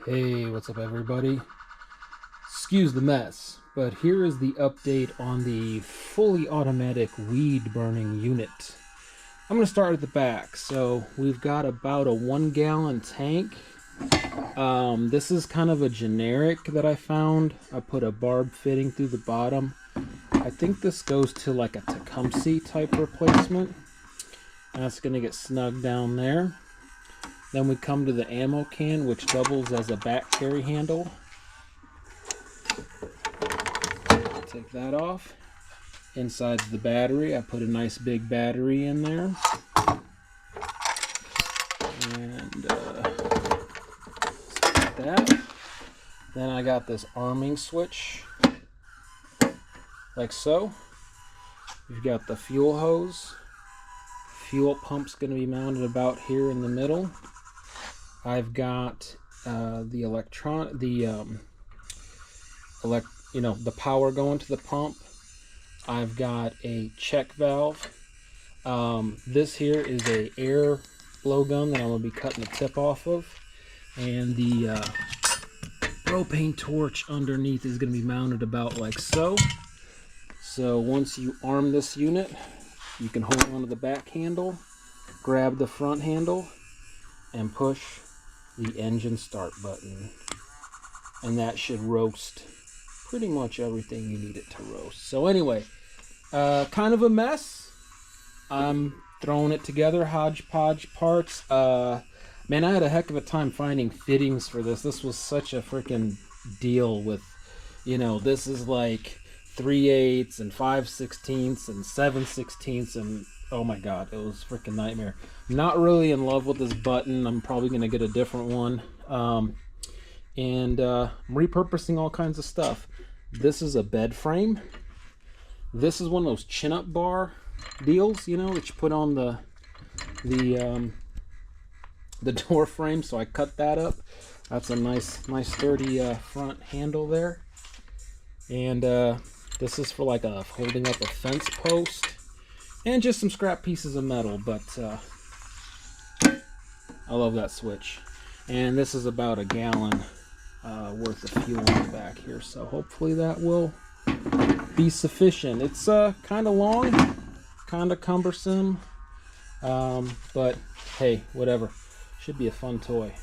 Hey, what's up everybody? Excuse the mess, but here is the update on the fully automatic weed burning unit. I'm going to start at the back. So we've got about a 1-gallon tank. This is kind of a generic that I found. I put a barb fitting through the bottom. I think this goes to like a Tecumseh type replacement. That's going to get snug down there. Then we come to the ammo can, which doubles as a back carry handle. Take that off. Inside the battery, I put a nice big battery in there. And like that. Then I got this arming switch, like so. You've got the fuel hose. Fuel pump's going to be mounted about here in the middle. I've got the power going to the pump. I've got a check valve. This here is a air blowgun that I'm going to be cutting the tip off of, and the propane torch underneath is going to be mounted about like so. So once you arm this unit, you can hold onto the back handle, grab the front handle, and push the engine start button, and that should roast pretty much everything you need it to roast. So anyway, kind of a mess. I'm throwing it together, hodgepodge parts. Man, I had a heck of a time finding fittings for this. This was such a freaking deal with, this is like 3/8 and 5/16 and 7/16, and oh my god, it was a freaking nightmare. I'm not really in love with this button. I'm probably gonna get a different one. I'm repurposing all kinds of stuff. This is a bed frame. This is one of those chin-up bar deals, that you put on the door frame. So I cut that up. That's a nice sturdy front handle there. And this is for like holding up a fence post, and just some scrap pieces of metal. But I love that switch. And this is about a gallon worth of fuel in the back here, so hopefully that will be sufficient. It's kind of long, kind of cumbersome, but hey, whatever. Should be a fun toy.